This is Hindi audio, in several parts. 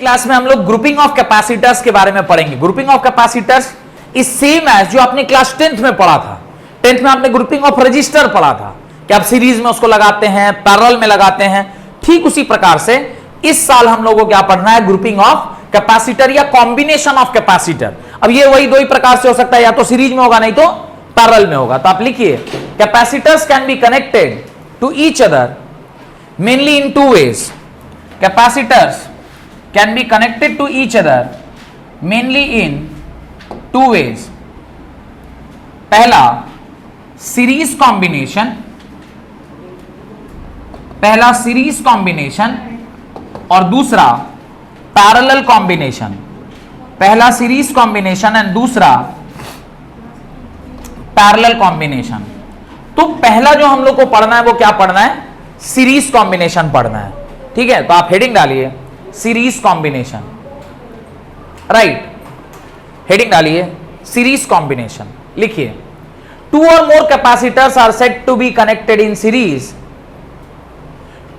क्लास में हम लोग ग्रुपिंग ऑफ कैपेसिटर्स के बारे में पढ़ेंगे। Grouping of capacitors is same as जो आपने क्लास 10th में पढ़ा था। 10th में आपने ग्रुपिंग ऑफ रजिस्टर पढ़ा था कि आप सीरीज में उसको लगाते हैं, पैरेलल में लगाते हैं। ठीक उसी प्रकार से इस साल हम लोगों को क्या पढ़ना है, ग्रुपिंग ऑफ कैपेसिटर या कॉम्बिनेशन ऑफ कैपेसिटर। अब ये वही दो ही प्रकार से हो सकता है, या तो सीरीज में होगा नहीं तो पैरेलल में होगा। तो आप लिखिए capacitors can be connected to each other mainly in two ways. Capacitors can be connected to each other mainly in two ways। पहला सीरीज कॉम्बिनेशन, और दूसरा पैरेलल कॉम्बिनेशन। पहला सीरीज कॉम्बिनेशन एंड दूसरा पैरेलल कॉम्बिनेशन। तो पहला जो हम लोग को पढ़ना है वो क्या पढ़ना है, सीरीज कॉम्बिनेशन पढ़ना है। ठीक है, तो आप हेडिंग डालिए सीरीज कॉम्बिनेशन, राइट। हेडिंग डालिए सीरीज कॉम्बिनेशन, लिखिए two or more capacitors are set to be connected in series.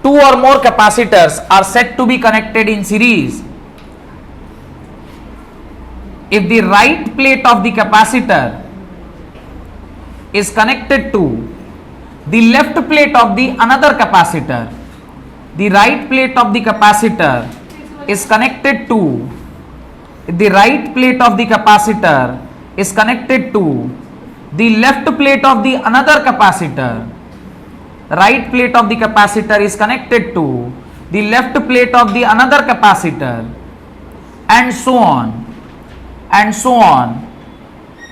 Two or more capacitors are set to be connected in series if the right plate of the capacitor is connected to the left plate of the another capacitor, the right plate of the capacitor is connected to the right plate of the capacitor is connected to the left plate of the another capacitor, right plate of the capacitor is connected to the left plate of the another capacitor, and so on and so on.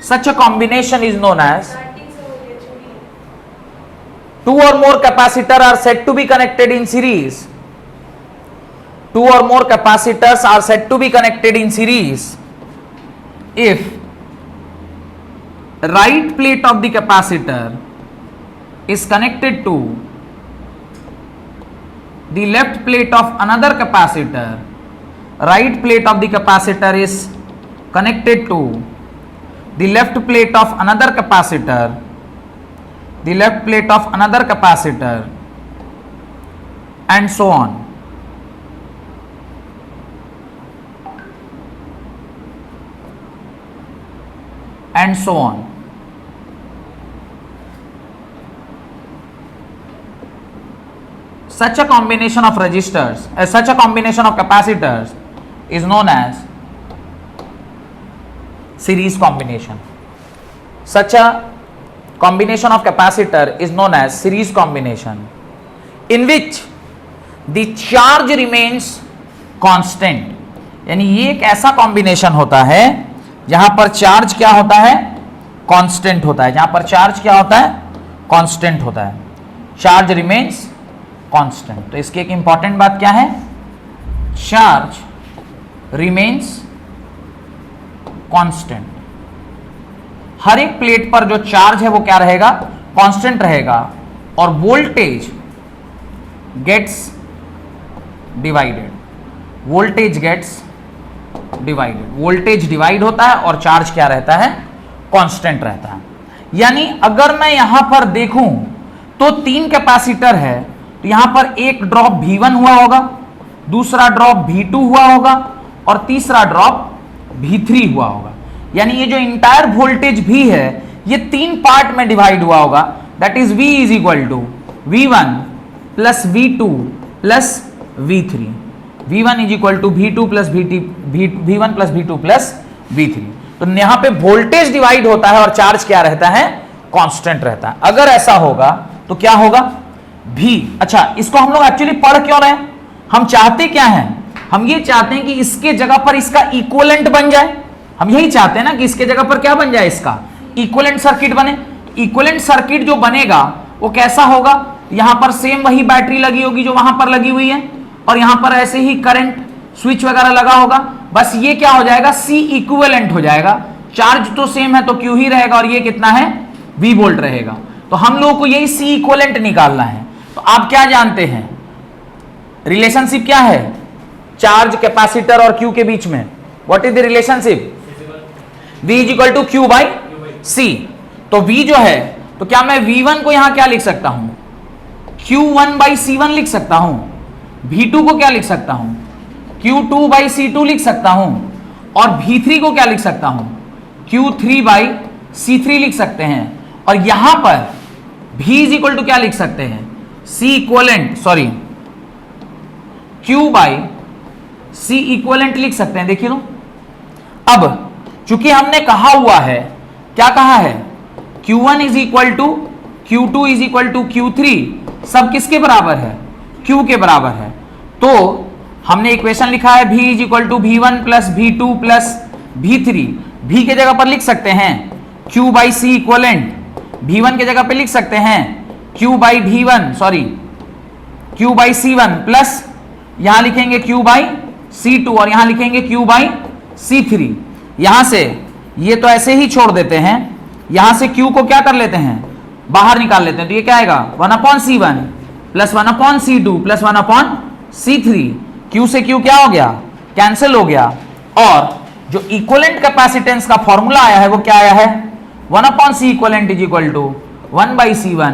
Such a combination is known as two or more capacitors are said to be connected in series. Two or more capacitors are said to be connected in series if right plate of the capacitor is connected to the left plate of another capacitor, right plate of the capacitor is connected to the left plate of another capacitor, the left plate of another capacitor, and so on. And so on. Such a combination of resistors, such a combination of capacitors is known as series combination. Such a combination of capacitor is known as series combination, in which the charge remains constant. यानी ये एक ऐसा कॉम्बिनेशन होता है जहां पर चार्ज क्या होता है, कांस्टेंट होता है। जहां पर चार्ज क्या होता है, कांस्टेंट होता है। Charge remains constant. तो इसकी एक इंपॉर्टेंट बात क्या है, चार्ज रिमेन्स कांस्टेंट। हर एक प्लेट पर जो चार्ज है वो क्या रहेगा, कांस्टेंट रहेगा, और voltage gets divided. Voltage gets divided. Voltage divide होता है और चार्ज क्या रहता है, कांस्टेंट रहता है। यानी अगर मैं यहां पर देखूं तो तीन कैपेसिटर है, तो यहां पर एक ड्रॉप V1 हुआ होगा, दूसरा ड्रॉप V2 हुआ होगा, और तीसरा ड्रॉप V3 हुआ होगा। यानी ये जो इंटायर वोल्टेज भी है ये तीन पार्ट में डिवाइड हुआ होगा। That is V is equal to V1 plus V2 plus V3। V1 is equal to V2 plus V1 plus V2 plus V3। तो यहां पे वोल्टेज डिवाइड होता है और चार्ज क्या रहता है, कांस्टेंट रहता है। अगर ऐसा होगा तो क्या होगा, V। अच्छा, इसको हम लोग एक्चुअली पढ़ क्यों रहे हैं, हम चाहते क्या हैं, हम ये चाहते हैं कि इसके जगह पर इसका इक्विवेलेंट बन जाए। हम यही चाहते हैं ना कि इसके जगह पर क्या बन जाए, इसका इक्विवेलेंट सर्किट बने। इक्विवेलेंट सर्किट जो बनेगा वो कैसा होगा, यहां पर सेम वही बैटरी लगी होगी जो वहां पर लगी हुई है, और यहां पर ऐसे ही करंट स्विच वगैरह लगा होगा। बस ये क्या हो जाएगा, C इक्विवेलेंट हो जाएगा। चार्ज तो सेम है तो Q ही रहेगा, और ये कितना है, V वोल्ट रहेगा। तो हम लोगों को यही C इक्विवेलेंट निकालना है। तो आप क्या जानते हैं, रिलेशनशिप क्या है चार्ज, कैपेसिटर और Q के बीच में, what is the relationship, V is equal to Q by C। तो V जो है, तो क्या मैं V1 को यहां क्या लिख सकता हूं, Q1 बाई C1 लिख सकता हूं। V2 को क्या लिख सकता हूं, Q2 बाई C2 लिख सकता हूं, और V3 को क्या लिख सकता हूं, Q3 बाई C3 लिख सकते हैं। और यहां पर V इज इक्वल टू क्या लिख सकते हैं, Q बाई C इक्वलेंट लिख सकते हैं। देखिए तो अब चूंकि हमने कहा हुआ है, क्या कहा है, Q1 is equal to Q2 is equal to Q3, सब किसके बराबर है, Q के बराबर है। तो हमने इक्वेशन लिखा है V is equal to V1 plus V2 plus V3। V के जगह पर लिख सकते हैं Q by C equivalent, V1 के जगह पर लिख सकते हैं Q by Q by C1 plus यहां लिखेंगे Q बाई C2 और यहां लिखेंगे Q बाई C3। यहां से ये तो ऐसे ही छोड़ देते हैं, यहां से Q को क्या कर लेते हैं, बाहर निकाल लेते हैं। तो ये क्या आएगा, 1/C1 plus 1/C2 plus 1/C3। Q से Q क्या हो गया, कैंसिल हो गया। और जो इक्विवेलेंट कैपेसिटेंस का फॉर्मूला आया है वो क्या आया है, 1/C equivalent is equal to 1/C1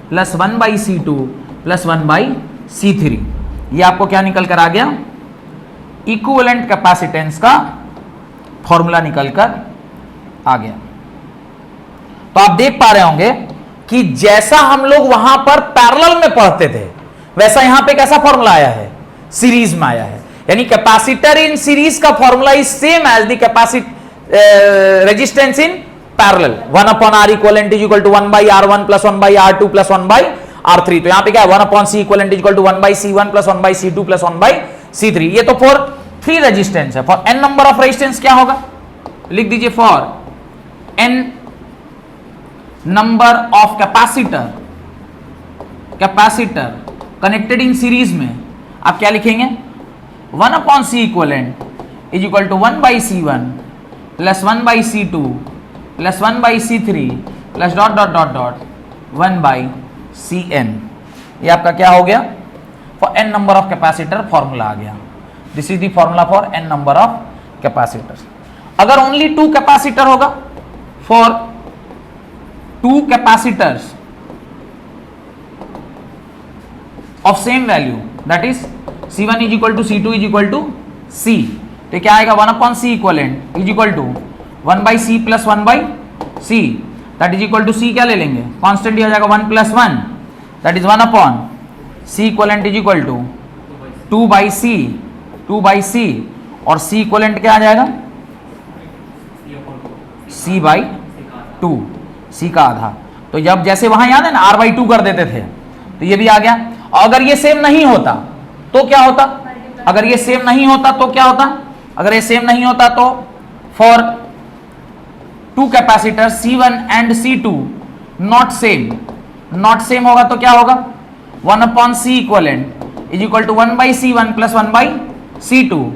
plus 1/C2 plus 1/C3। ये आपको क्या निकल कर आ गया, इक्विवेलेंट कैपेसिटेंस का फॉर्मूला निकल कर आ गया। तो आप देख पा रहे होंगे कि जैसा हम लोग वहां पर पैरेलल में पढ़ते थे वैसा यहां पे कैसा फॉर्मूला आया है, सीरीज में आया है। यानी कैपेसिटर इन सीरीज का formula is same as the resistance in parallel. 1/R equivalent is equal to 1/R1 plus 1/R2 plus 1/R3। तो यहां पे क्या है, 1/C equivalent is equal to 1/C1 plus 1/C2 plus 1/C3। ये तो फॉर 3 रेजिस्टेंस है। For n number of resistance क्या होगा, लिख दीजिए for n number of capacitor connected in series में आप क्या लिखेंगे, 1/C equivalent is equal to 1/C1 plus 1/C2 plus 1/C3 plus dot dot dot dot 1/Cn। ये आपका क्या हो गया, for n number of capacitor formula आ गया। This is the formula for n number of capacitor. अगर ओनली 2 कैपेसिटर होगा, for 2 capacitors of same value that is C1 is equal to C2 is equal to C, तो क्या आएगा, 1/C equivalent is equal to 1/C plus 1/C that is equal to C क्या ले लेंगे, कांस्टेंट हो जाएगा 1 plus 1 that is 1/C equivalent is equal to 2/C और C इक्विवेलेंट क्या आ जाएगा, C/2, C का आधा। तो जब जैसे वहां याद है ना R/2 कर देते थे, तो ये भी आ गया। और अगर ये सेम नहीं होता तो क्या होता, अगर ये सेम नहीं होता तो क्या होता, अगर ये सेम नहीं होता तो for 2 capacitor C1 and C2 not same होगा तो क्या होगा, 1/C equivalent is equal to 1/C1 plus 1/C2।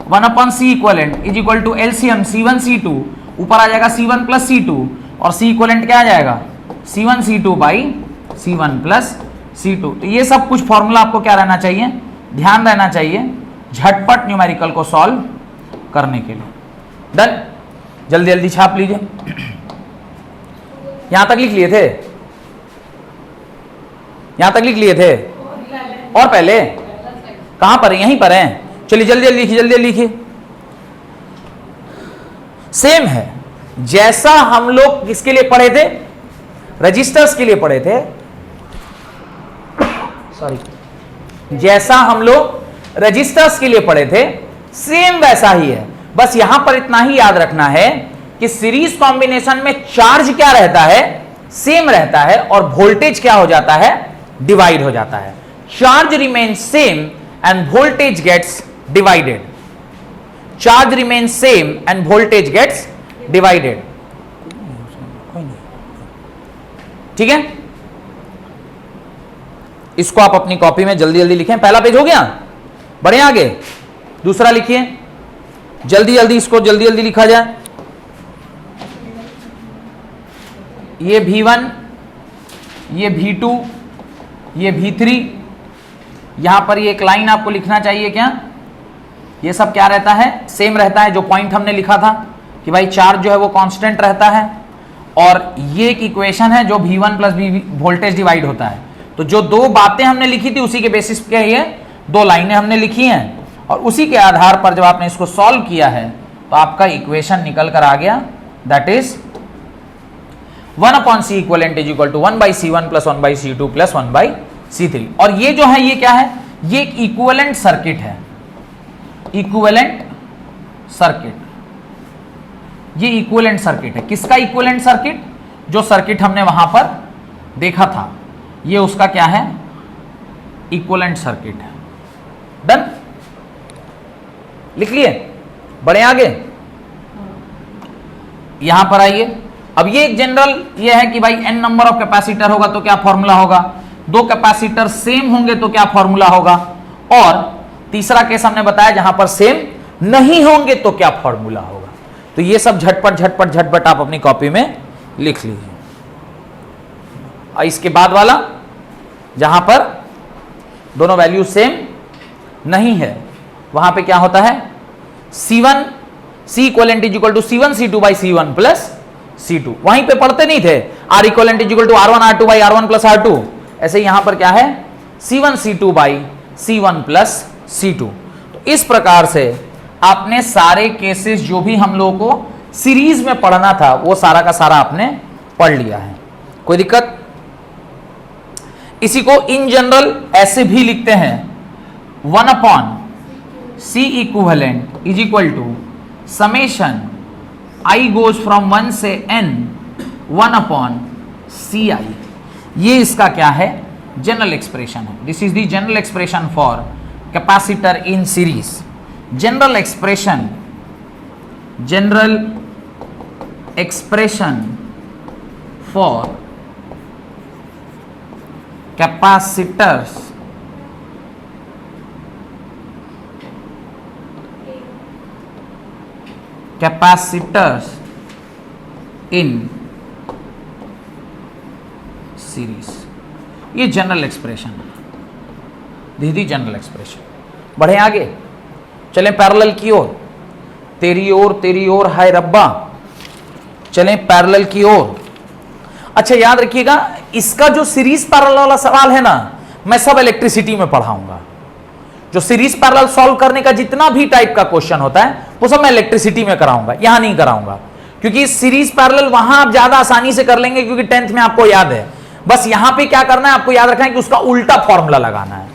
1/C equivalent is equal to LCM C1 C2, ऊपर आ जाएगा C1 प्लस C2 और C इक्विवेलेंट क्या आ जाएगा, C1 C2 by C1 plus C2। तो ये सब कुछ फॉर्मूला आपको क्या रहना चाहिए, ध्यान रहना चाहिए झटपट न्यूमेरिकल को सॉल्व करने के लिए। डन, जल्दी जल्दी छाप लीजिए। यहां तक लिख लिए थे, यहां तक लिख लिए थे और पहले कहां पर है, यहीं पर है। चलिए जल्दी जल्दी लिखिए, जल्दी लिखिए। सेम है जैसा हम लोग किसके लिए पढ़े थे, रजिस्टर्स के लिए पढ़े थे, सॉरी, जैसा हम लोग रजिस्टर्स के लिए पढ़े थे सेम वैसा ही है। बस यहां पर इतना ही याद रखना है कि सीरीज कॉम्बिनेशन में चार्ज क्या रहता है, सेम रहता है, और वोल्टेज क्या हो जाता है, डिवाइड हो जाता है। Charge remains same and voltage gets divided. Charge remains same and voltage gets divided. ठीक है, इसको आप अपनी कॉपी में जल्दी जल्दी लिखें। पहला पेज हो गया, बढ़े आगे, दूसरा लिखिए जल्दी जल्दी, इसको जल्दी जल्दी लिखा जाए। ये V1, ये V2, ये V3, यहां पर ये एक लाइन आपको लिखना चाहिए क्या, ये सब क्या रहता है, सेम रहता है। जो पॉइंट हमने लिखा था कि भाई चार्ज जो है वो कांस्टेंट रहता है, और ये एक इक्वेशन है जो V1 plus V voltage divide होता है। तो जो 2 बातें हमने लिखी थी उसी के बेसिस पे ये 2 लाइनें हमने लिखी हैं, और उसी के आधार पर जब आपने इसको सॉल्व किया है तो आपका इक्वेशन निकल कर आ गया, that is 1/C equivalent is equal to 1/C1 plus 1/C2 plus 1/C3। और ये जो है ये क्या है, ये एक इक्विवेलेंट सर्किट है, इक्विवेलेंट सर्किट, ये इक्विवेलेंट सर्किट है। किसका इक्विवेलेंट सर्किट? जो सर्किट हमने वहां पर देखा था, ये उसका क्या है, इक्विवेलेंट सर्किट है। डन, लिख लिए, बढ़े आगे। यहां पर आइए, अब ये एक जनरल ये है कि भाई n नंबर ऑफ कैपेसिटर होगा तो क्या फॉर्मूला होगा, दो कैपेसिटर सेम होंगे तो क्या फॉर्मूला होगा, और तीसरा केस हमने बताया जहां पर सेम नहीं होंगे तो क्या फॉर्मूला होगा। तो ये सब झटपट झटपट झटपट आप अपनी कॉपी में लिख लीजिए। और इसके बाद वाला जहां पर दोनों वैल्यू सेम नहीं है वहां पे क्या होता है, C1 C equivalent is equal to C1 C2 by C1 plus C2। वहीं पे पढ़ते नहीं थे R equivalent is equal to R1 R2 by R1 plus R2। ऐसे यहां पर क्या है, C1 C2 by C1 plus C2। तो इस प्रकार से आपने सारे केसेस जो भी हम लोगों को सीरीज में पढ़ना था वो सारा का सारा आपने पढ़ लिया है। कोई दिक्कत? इसी को इन जनरल ऐसे भी लिखते हैं, 1/C equivalent is equal to summation I goes from 1 से n 1/CI। ये इसका क्या है, जनरल एक्सप्रेशन है। This is the general expression for capacitor in series. General expression for capacitors in series, ये जनरल एक्सप्रेशन है, दीदी जनरल एक्सप्रेशन। बढ़े आगे, चलें पैरेलल की ओर, तेरी ओर हाय रब्बा, चलें पैरेलल की ओर। अच्छा याद रखिएगा, इसका जो सीरीज पैरेलल वाला सवाल है ना, मैं सब इलेक्ट्रिसिटी में पढ़ाऊंगा। जो सीरीज पैरेलल सॉल्व करने का जितना भी टाइप का क्वेश्चन होता है वो सब मैं इलेक्ट्रिसिटी में कराऊंगा, यहां नहीं कराऊंगा, क्योंकि सीरीज पैरेलल वहां आप ज्यादा आसानी से कर लेंगे, क्योंकि 10th में आपको याद है। बस यहां पे क्या करना है, आपको याद रखना है कि उसका उल्टा फॉर्मूला लगाना है,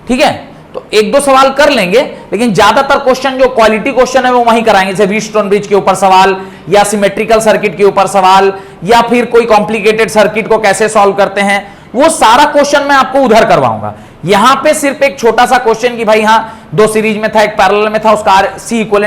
ठीक है। तो एक दो सवाल कर लेंगे, लेकिन ज्यादातर क्वेश्चन जो क्वालिटी क्वेश्चन है वो वहीं कराएंगे, जैसे व्हीटस्टोन ब्रिज के ऊपर सवाल, या सिमेट्रिकल सर्किट के ऊपर सवाल, या फिर कोई कॉम्प्लिकेटेड सर्किट को कैसे सॉल्व करते हैं, वो सारा क्वेश्चन मैं आपको उधर करवाऊंगा। यहां पे सिर्फ एक छोटा सा क्वेश्चन कि भाई हाँ, दो सीरीज में था, एक पैरेलल में था, उसका C इक्विवेलेंट